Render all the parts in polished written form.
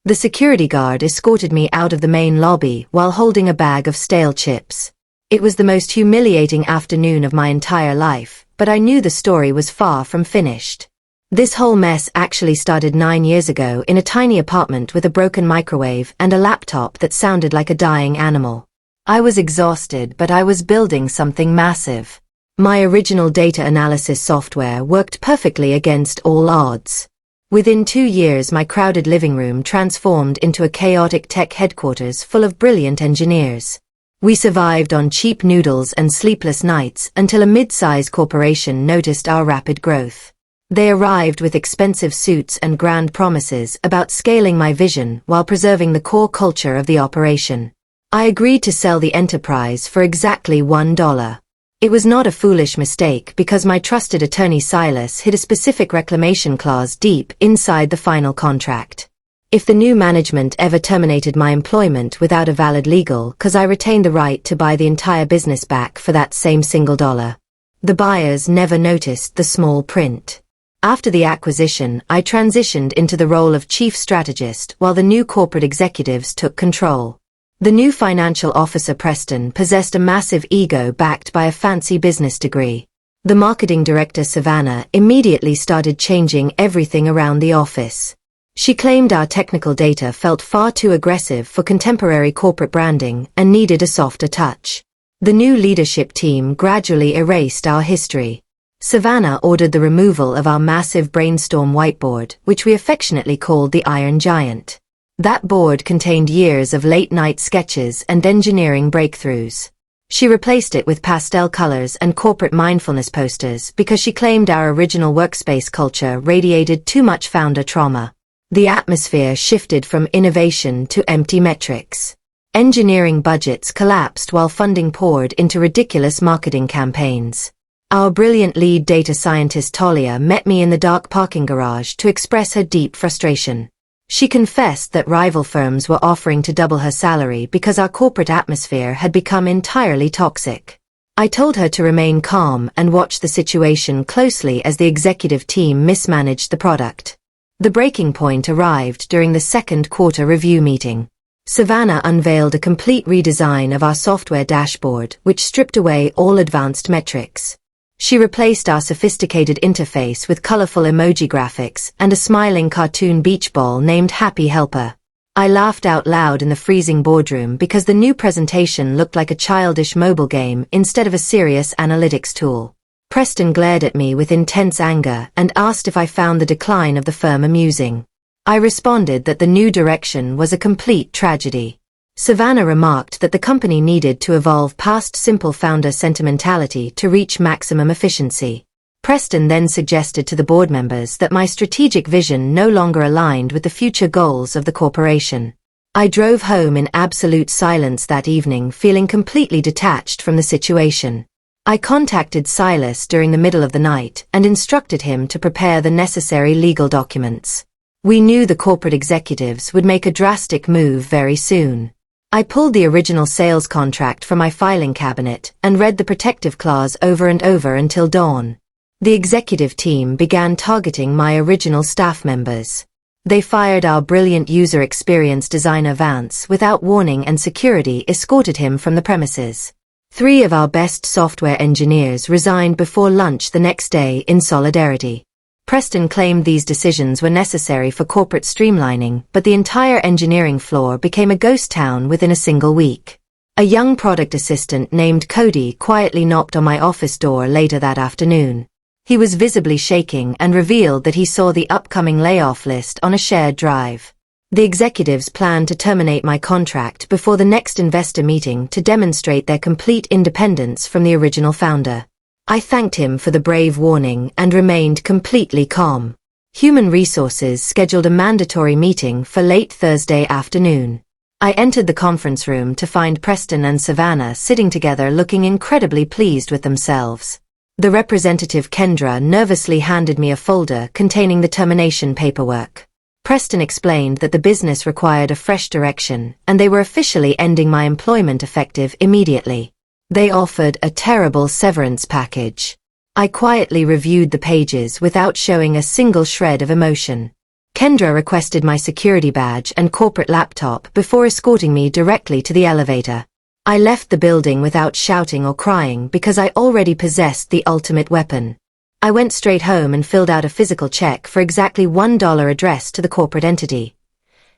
The security guard escorted me out of the main lobby while holding a bag of stale chips. It was the most humiliating afternoon of my entire life, but I knew the story was far from finished. This whole mess actually started 9 years ago in a tiny apartment with a broken microwave and a laptop that sounded like a dying animal. I was exhausted, but I was building something massive. My original data analysis software worked perfectly against all odds. Within 2 years, my crowded living room transformed into a chaotic tech headquarters full of brilliant engineers. We survived on cheap noodles and sleepless nights until a mid-size corporation noticed our rapid growth. They arrived with expensive suits and grand promises about scaling my vision while preserving the core culture of the operation. I agreed to sell the enterprise for exactly $1. It was not a foolish mistake because my trusted attorney Silas hid a specific reclamation clause deep inside the final contract. If the new management ever terminated my employment without a valid legal cause, I retained the right to buy the entire business back for that same single dollar. The buyers never noticed the small print. After the acquisition, I transitioned into the role of chief strategist while the new corporate executives took control. The new financial officer Preston possessed a massive ego backed by a fancy business degree. The marketing director Savannah immediately started changing everything around the office. She claimed our technical data felt far too aggressive for contemporary corporate branding and needed a softer touch. The new leadership team gradually erased our history. Savannah ordered the removal of our massive brainstorm whiteboard, which we affectionately called the Iron Giant. That board contained years of late-night sketches and engineering breakthroughs. She replaced it with pastel colors and corporate mindfulness posters because she claimed our original workspace culture radiated too much founder trauma. The atmosphere shifted from innovation to empty metrics. Engineering budgets collapsed while funding poured into ridiculous marketing campaigns. Our brilliant lead data scientist Talia met me in the dark parking garage to express her deep frustration. She confessed that rival firms were offering to double her salary because our corporate atmosphere had become entirely toxic. I told her to remain calm and watch the situation closely as the executive team mismanaged the product. The breaking point arrived during the second quarter review meeting. Savannah unveiled a complete redesign of our software dashboard, which stripped away all advanced metrics. She replaced our sophisticated interface with colorful emoji graphics and a smiling cartoon beach ball named Happy Helper. I laughed out loud in the freezing boardroom because the new presentation looked like a childish mobile game instead of a serious analytics tool. Preston glared at me with intense anger and asked if I found the decline of the firm amusing. I responded that the new direction was a complete tragedy. Savannah remarked that the company needed to evolve past simple founder sentimentality to reach maximum efficiency. Preston then suggested to the board members that my strategic vision no longer aligned with the future goals of the corporation. I drove home in absolute silence that evening, feeling completely detached from the situation. I contacted Silas during the middle of the night and instructed him to prepare the necessary legal documents. We knew the corporate executives would make a drastic move very soon. I pulled the original sales contract from my filing cabinet and read the protective clause over and over until dawn. The executive team began targeting my original staff members. They fired our brilliant user experience designer Vance without warning, and security escorted him from the premises. 3 of our best software engineers resigned before lunch the next day in solidarity. Preston claimed these decisions were necessary for corporate streamlining, but the entire engineering floor became a ghost town within a single week. A young product assistant named Cody quietly knocked on my office door later that afternoon. He was visibly shaking and revealed that he saw the upcoming layoff list on a shared drive. The executives planned to terminate my contract before the next investor meeting to demonstrate their complete independence from the original founder. I thanked him for the brave warning and remained completely calm. Human Resources scheduled a mandatory meeting for late Thursday afternoon. I entered the conference room to find Preston and Savannah sitting together looking incredibly pleased with themselves. The representative Kendra nervously handed me a folder containing the termination paperwork. Preston explained that the business required a fresh direction and they were officially ending my employment effective immediately. They offered a terrible severance package. I quietly reviewed the pages without showing a single shred of emotion. Kendra requested my security badge and corporate laptop before escorting me directly to the elevator. I left the building without shouting or crying because I already possessed the ultimate weapon. I went straight home and filled out a physical check for exactly $1 addressed to the corporate entity.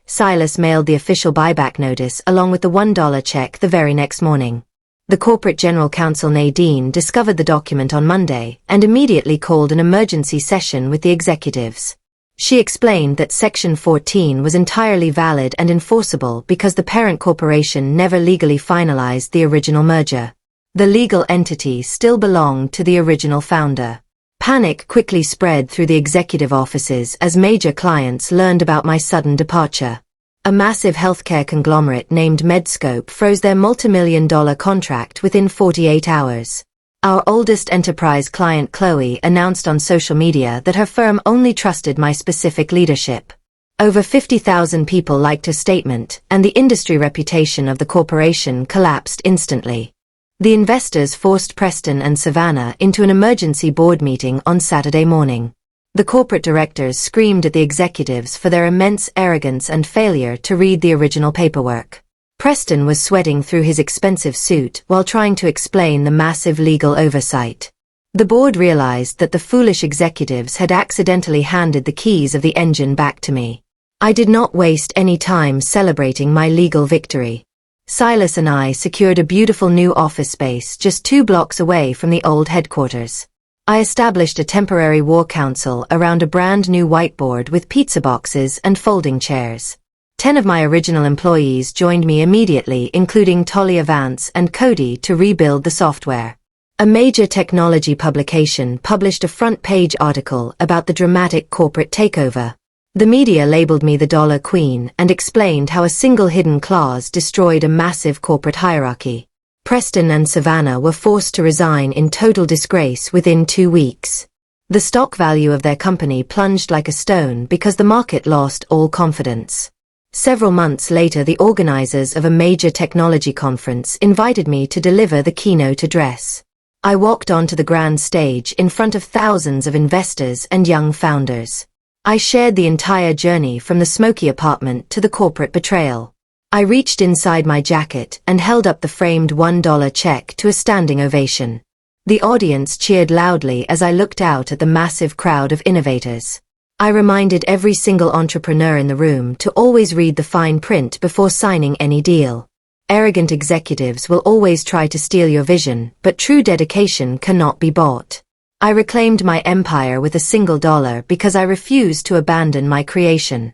Silas mailed the official buyback notice along with the $1 check the very next morning. The corporate general counsel Nadine discovered the document on Monday and immediately called an emergency session with the executives. She explained that Section 14 was entirely valid and enforceable because the parent corporation never legally finalized the original merger. The legal entity still belonged to the original founder. Panic quickly spread through the executive offices as major clients learned about my sudden departure. A massive healthcare conglomerate named Medscope froze their multimillion-dollar contract within 48 hours. Our oldest enterprise client Chloe announced on social media that her firm only trusted my specific leadership. Over 50,000 people liked her statement, and the industry reputation of the corporation collapsed instantly. The investors forced Preston and Savannah into an emergency board meeting on Saturday morning. The corporate directors screamed at the executives for their immense arrogance and failure to read the original paperwork. Preston was sweating through his expensive suit while trying to explain the massive legal oversight. The board realized that the foolish executives had accidentally handed the keys of the engine back to me. I did not waste any time celebrating my legal victory. Silas and I secured a beautiful new office space just 2 blocks away from the old headquarters. I established a temporary war council around a brand new whiteboard with pizza boxes and folding chairs. 10 of my original employees joined me immediately, including Talia Vance and Cody, to rebuild the software. A major technology publication published a front-page article about the dramatic corporate takeover. The media labeled me the Dollar Queen and explained how a single hidden clause destroyed a massive corporate hierarchy. Preston and Savannah were forced to resign in total disgrace within 2 weeks. The stock value of their company plunged like a stone because the market lost all confidence. Several months later, the organizers of a major technology conference invited me to deliver the keynote address. I walked onto the grand stage in front of thousands of investors and young founders. I shared the entire journey from the smoky apartment to the corporate betrayal. I reached inside my jacket and held up the framed $1 check to a standing ovation. The audience cheered loudly as I looked out at the massive crowd of innovators. I reminded every single entrepreneur in the room to always read the fine print before signing any deal. Arrogant executives will always try to steal your vision, but true dedication cannot be bought. I reclaimed my empire with a single dollar because I refused to abandon my creation.